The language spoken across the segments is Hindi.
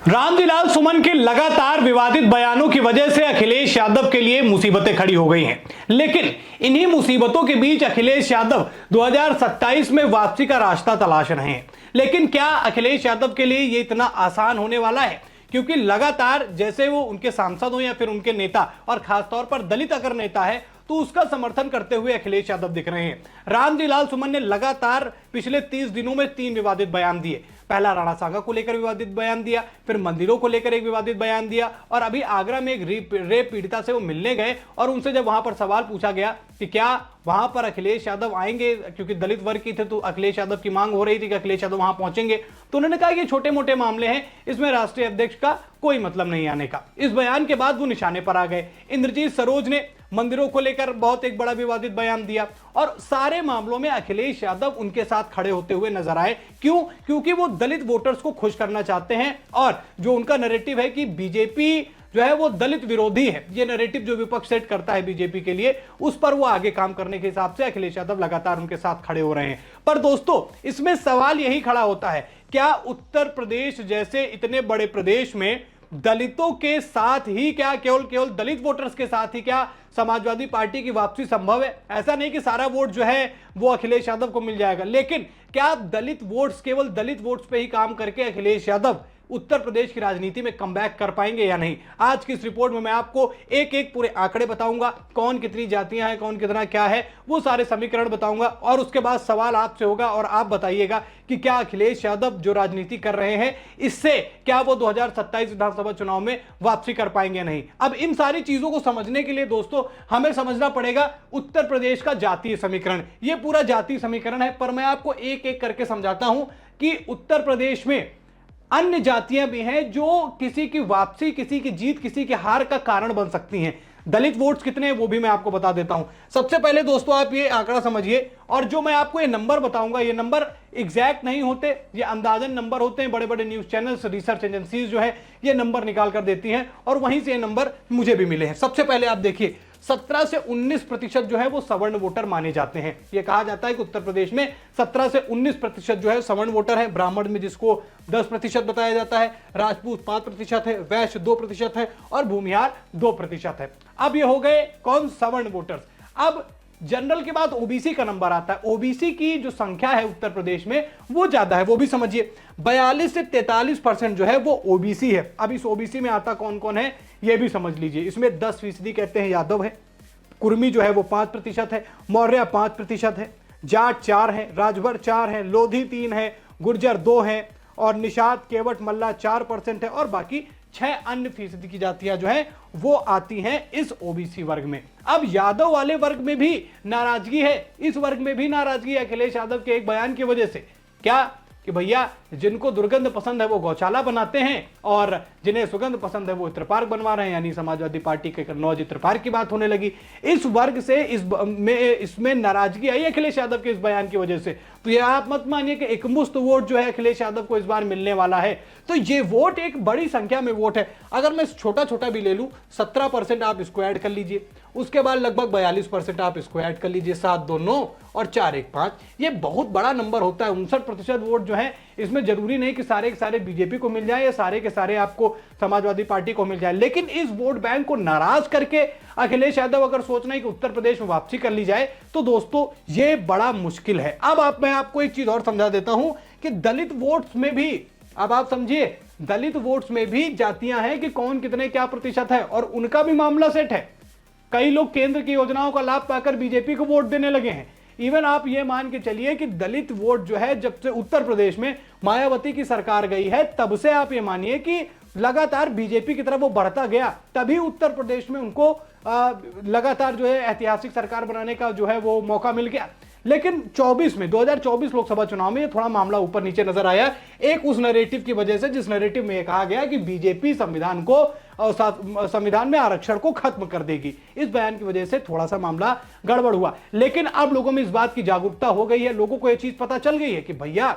रामजीलाल सुमन के लगातार विवादित बयानों की वजह से अखिलेश यादव के लिए मुसीबतें खड़ी हो गई हैं। लेकिन इन्हीं मुसीबतों के बीच अखिलेश यादव 2027 में वापसी का रास्ता तलाश रहे हैं। लेकिन क्या अखिलेश यादव के लिए यह इतना आसान होने वाला है? क्योंकि लगातार जैसे वो उनके सांसद हो या फिर उनके नेता, और खासतौर पर दलित अगर नेता है तो उसका समर्थन करते हुए अखिलेश यादव दिख रहे हैं। रामजीलाल सुमन ने लगातार पिछले 30 दिनों में 3 विवादित बयान दिए। पहला राणा सागा को लेकर विवादित बयान दिया, फिर मंदिरों को लेकर एक विवादित बयान दिया, और अभी आगरा में एक रेप पीड़िता से वो मिलने गए और उनसे जब वहां पर सवाल पूछा गया कि क्या वहां पर अखिलेश यादव आएंगे, क्योंकि दलित वर्ग की थे तो अखिलेश यादव की मांग हो रही थी कि अखिलेश यादव वहां पहुंचेंगे, तो उन्होंने कहा कि छोटे मोटे मामले हैं, इसमें राष्ट्रीय अध्यक्ष का कोई मतलब नहीं आने का। इस बयान के बाद वो निशाने पर आ गए। इंद्रजीत सरोज ने मंदिरों को लेकर बहुत एक बड़ा विवादित बयान दिया और सारे मामलों में अखिलेश यादव उनके साथ खड़े होते हुए नजर आए। क्यों? क्योंकि वो दलित वोटर्स को खुश करना चाहते हैं और जो उनका नैरेटिव है कि बीजेपी जो है वो दलित विरोधी है, ये नैरेटिव जो विपक्ष सेट करता है बीजेपी के लिए, उस पर वो आगे काम करने के हिसाब से अखिलेश यादव लगातार उनके साथ खड़े हो रहे हैं। पर दोस्तों, इसमें सवाल यही खड़ा होता है, क्या उत्तर प्रदेश जैसे इतने बड़े प्रदेश में दलितों के साथ ही, क्या केवल दलित वोटर्स के साथ ही क्या समाजवादी पार्टी की वापसी संभव है? ऐसा नहीं कि सारा वोट जो है वो अखिलेश यादव को मिल जाएगा, लेकिन क्या दलित वोट्स, केवल दलित वोट्स पे ही काम करके अखिलेश यादव उत्तर प्रदेश की राजनीति में कमबैक कर पाएंगे या नहीं? आज की इस रिपोर्ट में मैं आपको एक एक पूरे आंकड़े बताऊंगा, कौन कितनी जातियां हैं, कौन कितना क्या है, वो सारे समीकरण बताऊंगा, और उसके बाद सवाल आपसे होगा और आप बताइएगा कि क्या अखिलेश यादव जो राजनीति कर रहे हैं इससे क्या वो 2027 विधानसभा चुनाव में वापसी कर पाएंगे या नहीं। अब इन सारी चीजों को समझने के लिए दोस्तों हमें समझना पड़ेगा उत्तर प्रदेश का जातीय समीकरण। ये पूरा जातीय समीकरण है, पर मैं आपको एक एक करके समझाता हूं कि उत्तर प्रदेश में अन्य जातियां भी हैं जो किसी की वापसी, किसी की जीत, किसी के हार का कारण बन सकती हैं। दलित वोट्स कितने हैं वो भी मैं आपको बता देता हूं। सबसे पहले दोस्तों आप ये आंकड़ा समझिए, और जो मैं आपको ये नंबर बताऊंगा, ये नंबर एग्जैक्ट नहीं होते, ये अंदाजन नंबर होते हैं। बड़े बड़े न्यूज चैनल्स, रिसर्च एजेंसीज जो है ये नंबर निकाल कर देती हैं और वहीं से ये नंबर मुझे भी मिले हैं। सबसे पहले आप देखिए, 17 से 19% जो है वो सवर्ण वोटर माने जाते हैं। ये कहा जाता है कि उत्तर प्रदेश में 17 से 19% जो है सवर्ण वोटर है। ब्राह्मण में जिसको 10% बताया जाता है, राजपूत 5% है, वैश्य 2% है और भूमिहार 2% है। अब ये हो गए कौन? सवर्ण वोटर्स। अब जनरल के बाद ओबीसी का नंबर आता है। ओबीसी की जो संख्या है उत्तर प्रदेश में वो ज्यादा है, वो भी समझिए, 42 से 43% जो है वो ओबीसी है। अब इस ओबीसी में आता कौन कौन है ये भी समझ लीजिए। इसमें 10% कहते हैं यादव है, कुर्मी जो है वो 5% है, मौर्य 5% है, जाट 4 है, राजभर 4 है, लोधी 3 है, गुर्जर 2 है और निषाद, केवट, मल्ला 4% है, और बाकी 6 अन्य फीसदी की जातियां जो हैं वो आती हैं इस ओबीसी वर्ग में। अब यादव वाले वर्ग में भी नाराजगी है, इस वर्ग में भी नाराजगी है अखिलेश यादव के एक बयान की वजह से। क्या? कि भैया जिनको दुर्गंध पसंद है वो गौशाला बनाते हैं और जिन्हें सुगंध पसंद है वो इत्र पार्क बनवा रहे हैं, यानी समाजवादी पार्टी के कन्नौज इत्र पार्क की बात होने लगी। इस वर्ग से इसमें नाराजगी आई अखिलेश यादव के इस बयान की वजह से। तो ये आप मत मानिए कि एकमुश्त वोट जो है अखिलेश यादव को इस बार मिलने वाला है। तो ये वोट एक बड़ी संख्या में वोट है। अगर मैं छोटा छोटा भी ले लूं, 17% आप इसको ऐड कर लीजिए, उसके बाद लगभग 42% आप इसको ऐड कर लीजिए, 7 2 9 और 4 1 5, ये बहुत बड़ा नंबर होता है। 59% वोट जो है इसमें जरूरी नहीं कि सारे के सारे बीजेपी को मिल जाए या सारे के सारे आपको समाजवादी पार्टी को मिल जाए, लेकिन इस वोट बैंक को नाराज करके अखिलेश यादव अगर सोचना है कि उत्तर प्रदेश में वापसी कर ली जाए तो दोस्तों ये बड़ा मुश्किल है। अब मैं आपको एक चीज और समझा देता हूं कि दलित वोट्स में भी, अब आप समझिए, दलित वोट्स में भी जातियां हैं कि कौन कितने क्या प्रतिशत है और उनका भी मामला सेट है। कई लोग केंद्र की योजनाओं का लाभ पाकर बीजेपी को वोट देने लगे हैं। इवन आप ये मान के चलिए कि दलित वोट जो है जब से उत्तर प्रदेश में मायावती की सरकार गई है तब से आप ये मानिए कि लगातार बीजेपी की तरफ वो बढ़ता गया, तभी उत्तर प्रदेश में उनको लगातार जो है ऐतिहासिक सरकार बनाने का जो है वो मौका मिल गया। लेकिन 2024 लोकसभा चुनाव में ये थोड़ा मामला ऊपर नीचे नजर आया, एक उस नैरेटिव की वजह से जिस नैरेटिव में कहा गया कि बीजेपी संविधान में आरक्षण को खत्म कर देगी। इस बयान की वजह से थोड़ा सा मामला गड़बड़ हुआ, लेकिन अब लोगों में इस बात की जागरूकता हो गई है, लोगों को यह चीज पता चल गई है कि भैया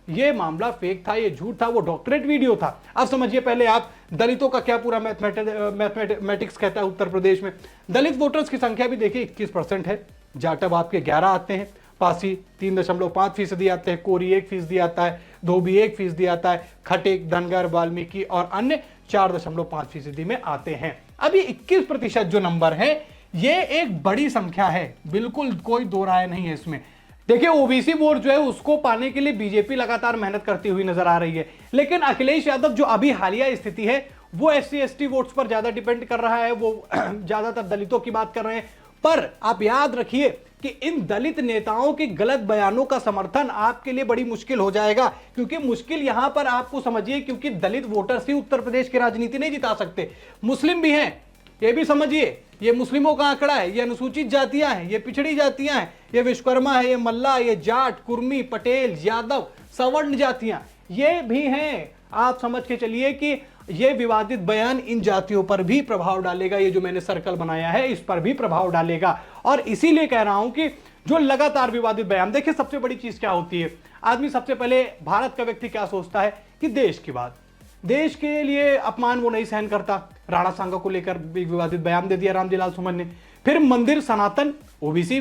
ये मामला फेक था, ये झूठ था, वो डॉक्टरेट वीडियो था। अब समझिए, पहले आप दलितों का क्या पूरा मैथमेटिक्स कहता है उत्तर प्रदेश में। दलित वोटर्स की संख्या भी देखिए 21% है, जाटव आपके 11 आते हैं, पासी 3.5% आते हैं, कोरी 1% आता है, धोबी 1% आता है, खटिक, धनगर, वाल्मीकि और अन्य 4.5% में आते हैं। अब ये 21% जो नंबर है ये एक बड़ी संख्या है, बिल्कुल कोई दो राय नहीं है इसमें। देखिए ओबीसी वोट जो है उसको पाने के लिए बीजेपी लगातार मेहनत करती हुई नजर आ रही है, लेकिन अखिलेश यादव जो अभी हालिया स्थिति है वो एससी एसटी वोट्स पर ज्यादा डिपेंड कर रहा है, वो ज्यादातर दलितों की बात कर रहे हैं। पर आप याद रखिए कि इन दलित नेताओं के गलत बयानों का समर्थन आपके लिए बड़ी मुश्किल हो जाएगा, क्योंकि मुश्किल यहां पर आपको समझिए, क्योंकि दलित वोटर्स ही उत्तर प्रदेश की राजनीति नहीं जिता सकते, मुस्लिम भी हैं, ये भी समझिए। ये मुस्लिमों का आंकड़ा है, ये अनुसूचित जातियां हैं, ये पिछड़ी जातियां हैं, ये विश्वकर्मा है, ये मल्ला, ये जाट, कुर्मी, पटेल, यादव, सवर्ण जातियां ये भी हैं। आप समझ के चलिए कि ये विवादित बयान इन जातियों पर भी प्रभाव डालेगा, ये जो मैंने सर्कल बनाया है इस पर भी प्रभाव डालेगा। और इसीलिए कह रहा हूं कि जो लगातार विवादित बयान, देखिए सबसे बड़ी चीज क्या होती है, आदमी सबसे पहले भारत का व्यक्ति क्या सोचता है कि देश की बात, देश के लिए अपमान वो नहीं सहन करता। राणा सांगा को लेकर भी विवादित बयान दे दिया रामजीलाल सुमन ने। फिर मंदिर सनातन, ओबीसी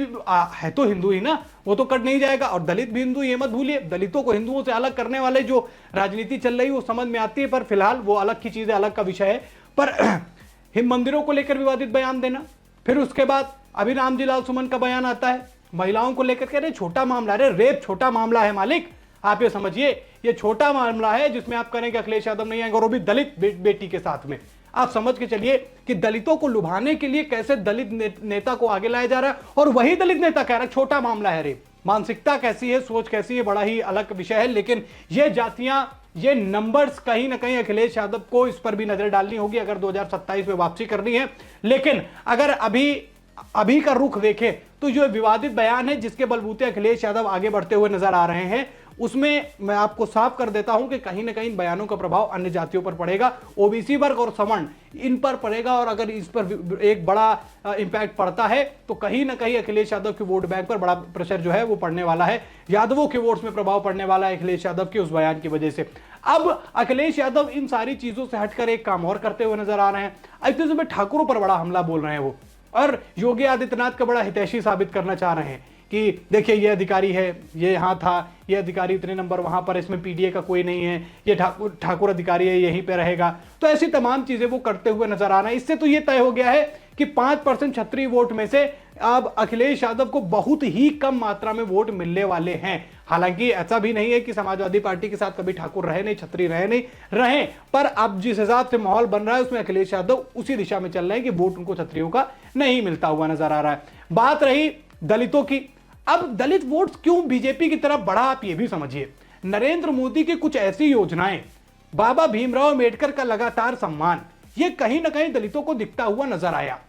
है तो हिंदू ही ना, वो तो कट नहीं जाएगा, और दलित भी हिंदू, ये मत भूलिए। दलितों को हिंदुओं से अलग करने वाले जो राजनीति चल रही है वो समझ में आती है, पर फिलहाल वो अलग की चीज है, अलग का विषय है। पर मंदिरों को लेकर विवादित बयान देना, फिर उसके बाद अभी रामजीलाल सुमन का बयान आता है महिलाओं को लेकर, कह रहे छोटा मामला, अरे रेप छोटा मामला है मालिक, आप ये समझिए ये छोटा मामला है जिसमें आप करेंगे अखिलेश यादव नहीं आएंगे, और वो भी दलित बेटी के साथ में। आप समझ के चलिए कि दलितों को लुभाने के लिए कैसे दलित नेता को आगे लाया जा रहा है, और वही दलित नेता कह रहा है छोटा मामला है रेप। मानसिकता कैसी है, सोच कैसी है, बड़ा ही अलग विषय है। लेकिन ये जातियां, ये नंबर्स कहीं ना कहीं अखिलेश यादव को इस पर भी नजर डालनी होगी अगर 2027 में वापसी करनी है। लेकिन अगर अभी का रुख देखें तो जो विवादित बयान है जिसके बलबूते अखिलेश यादव आगे बढ़ते हुए नजर आ रहे हैं, उसमें मैं आपको साफ कर देता हूं कि कहीं ना कहीं इन बयानों का प्रभाव अन्य जातियों पर पड़ेगा, ओबीसी वर्ग और सवर्ण इन पर पड़ेगा। और अगर इस पर एक बड़ा इंपैक्ट पड़ता है तो कहीं ना कहीं अखिलेश यादव के वोट बैंक पर बड़ा प्रेशर जो है वो पड़ने वाला है, यादवों के वोट्स में प्रभाव पड़ने वाला है अखिलेश यादव के उस बयान की वजह से। अब अखिलेश यादव इन सारी चीजों से हटकर एक काम और करते हुए नजर आ रहे हैं। इतने समय ठाकुरों पर बड़ा हमला बोल रहे हैं वो, और योगी आदित्यनाथ का बड़ा हितैषी साबित करना चाह रहे हैं कि देखिए ये अधिकारी है, ये यहाँ था, ये अधिकारी इतने नंबर वहां पर, इसमें पीडीए का कोई नहीं है, ये ठाकुर अधिकारी है, यहीं पे रहेगा। तो ऐसी तमाम चीजें वो करते हुए नजर आ रहे हैं। इससे तो ये तय हो गया है कि 5% क्षत्रिय वोट में से अब अखिलेश यादव को बहुत ही कम मात्रा में वोट मिलने वाले हैं। हालांकि ऐसा भी नहीं है कि समाजवादी पार्टी के साथ कभी ठाकुर रहे नहीं, क्षत्रिय रहे नहीं, रहे, पर अब जिस हिसाब से माहौल बन रहा है उसमें अखिलेश यादव उसी दिशा में चल रहे हैं कि वोट उनको क्षत्रियों का नहीं मिलता हुआ नजर आ रहा है। बात रही दलितों की, अब दलित वोट्स क्यों बीजेपी की तरफ बढ़ा, आप ये भी समझिए। नरेंद्र मोदी की कुछ ऐसी योजनाएं, बाबा भीमराव अंबेडकर का लगातार सम्मान, ये कहीं ना कहीं दलितों को दिखता हुआ नजर आया।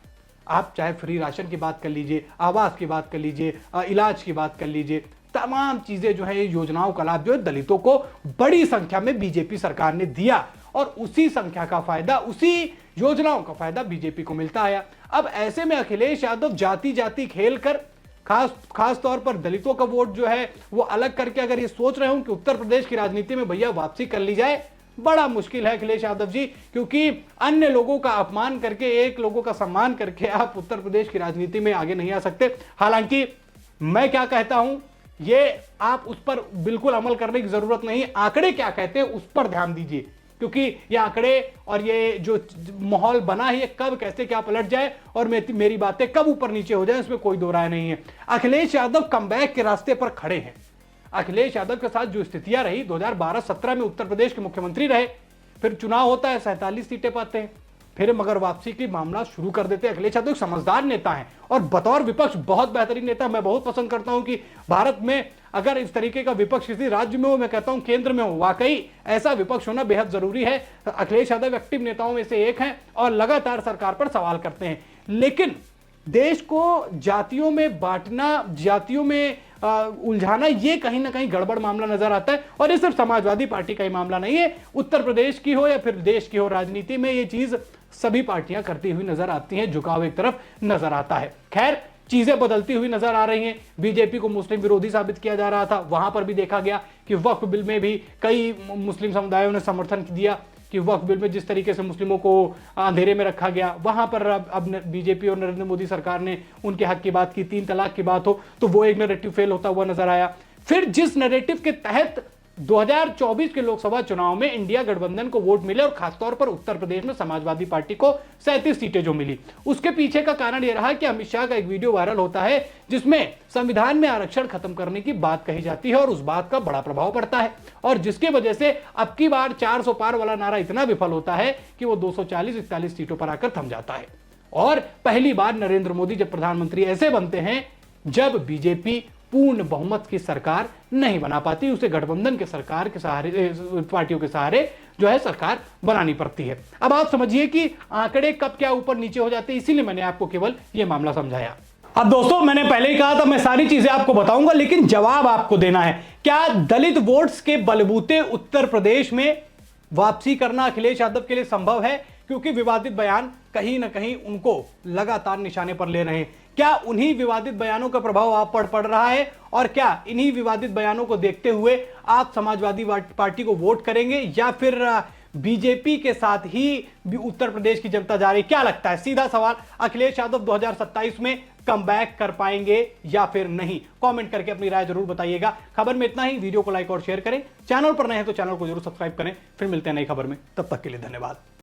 आप चाहे फ्री राशन की बात कर लीजिए, आवास की बात कर लीजिए, इलाज की बात कर लीजिए, तमाम चीजें जो है योजनाओं का लाभ जो है दलितों को बड़ी संख्या में बीजेपी सरकार ने दिया, और उसी संख्या का फायदा, उसी योजनाओं का फायदा बीजेपी को मिलता आया। अब ऐसे में अखिलेश यादव जाति जाति खेल कर खास तौर पर दलितों का वोट जो है वो अलग करके अगर ये सोच रहे हो कि उत्तर प्रदेश की राजनीति में भैया वापसी कर ली जाए, बड़ा मुश्किल है अखिलेश यादव जी, क्योंकि अन्य लोगों का अपमान करके, एक लोगों का सम्मान करके आप उत्तर प्रदेश की राजनीति में आगे नहीं आ सकते। हालांकि मैं क्या कहता हूं, ये आप उस पर बिल्कुल अमल करने की जरूरत नहीं, आंकड़े क्या कहते हैं उस पर ध्यान दीजिए, क्योंकि ये आंकड़े और ये जो माहौल बना है ये कब कैसे क्या पलट जाए और मेरी बातें कब ऊपर नीचे हो जाए, इसमें कोई दो राय नहीं है। अखिलेश यादव कमबैक के रास्ते पर खड़े हैं। अखिलेश यादव के साथ जो स्थितियां रही, 2012-17 में उत्तर प्रदेश के मुख्यमंत्री रहे, फिर चुनाव होता है, 47 सीटें पाते हैं, फिर मगर वापसी की मामला शुरू कर देते हैं। अखिलेश यादव एक समझदार नेता है और बतौर विपक्ष बहुत बेहतरीन नेता। मैं बहुत पसंद करता हूं कि भारत में अगर इस तरीके का विपक्ष किसी राज्य में हो, मैं कहता हूं केंद्र में हो, वाकई ऐसा विपक्ष होना बेहद जरूरी है। अखिलेश यादव एक्टिव नेताओं में से एक हैं और लगातार सरकार पर सवाल करते हैं। लेकिन देश को जातियों में बांटना, जातियों में उलझाना, ये कहीं ना कहीं गड़बड़ मामला नजर आता है। और ये सिर्फ समाजवादी पार्टी का ही मामला नहीं है, उत्तर प्रदेश की हो या फिर देश की हो, राजनीति में ये चीज सभी पार्टियां करती हुई नजर आती हैं, झुकाव एक तरफ नजर आता है। खैर, चीजें बदलती हुई नजर आ रही हैं। बीजेपी को मुस्लिम विरोधी साबित किया जा रहा था, वहां पर भी देखा गया कि वक्फ बिल में भी कई मुस्लिम समुदायों ने समर्थन दिया कि वक्फ बिल में जिस तरीके से मुस्लिमों को अंधेरे में रखा गया, वहां पर अब बीजेपी और नरेंद्र मोदी सरकार ने उनके हक की बात की, 3 तलाक की बात हो तो वो एक नैरेटिव फेल होता हुआ नजर आया। फिर जिस नैरेटिव के तहत 2024 के लोकसभा चुनाव में इंडिया गठबंधन को वोट मिले और खासतौर पर उत्तर प्रदेश में समाजवादी पार्टी को 37 सीटें जो मिली, उसके पीछे का कारण यह रहा कि अमित शाह का एक वीडियो वायरल होता है जिसमें संविधान में आरक्षण खत्म करने की बात कही जाती है और उस बात का बड़ा प्रभाव पड़ता है और जिसकी वजह से अब की बार 400 पार वाला नारा इतना विफल होता है कि वो 240-41 सीटों पर आकर थम जाता है। और पहली बार नरेंद्र मोदी जब प्रधानमंत्री ऐसे बनते हैं जब बीजेपी पूर्ण बहुमत की सरकार नहीं बना पाती, उसे गठबंधन के सरकार के सहारे, पार्टियों के सहारे जो है सरकार बनानी पड़ती है। अब आप समझिए कि आंकड़े कब क्या ऊपर नीचे हो जाते हैं, इसीलिए मैंने आपको केवल यह मामला समझाया। अब दोस्तों मैंने पहले ही कहा था मैं सारी चीजें आपको बताऊंगा, लेकिन जवाब आपको देना है। क्या दलित वोट्स के बलबूते उत्तर प्रदेश में वापसी करना अखिलेश यादव के लिए संभव है? क्योंकि विवादित बयान कहीं ना कहीं उनको लगातार निशाने पर ले रहे हैं। क्या उन्हीं विवादित बयानों का प्रभाव आप पर पड़ रहा है और क्या इन्हीं विवादित बयानों को देखते हुए आप समाजवादी पार्टी को वोट करेंगे या फिर बीजेपी के साथ ही उत्तर प्रदेश की जनता जा रही? क्या लगता है? सीधा सवाल, अखिलेश यादव 2027 में कमबैक कर पाएंगे या फिर नहीं? कमेंट करके अपनी राय जरूर बताइएगा। खबर में इतना ही। वीडियो को लाइक और शेयर करें, चैनल पर नए हैं तो चैनल को जरूर सब्सक्राइब करें। फिर मिलते हैं नई खबर में, तब तक के लिए धन्यवाद।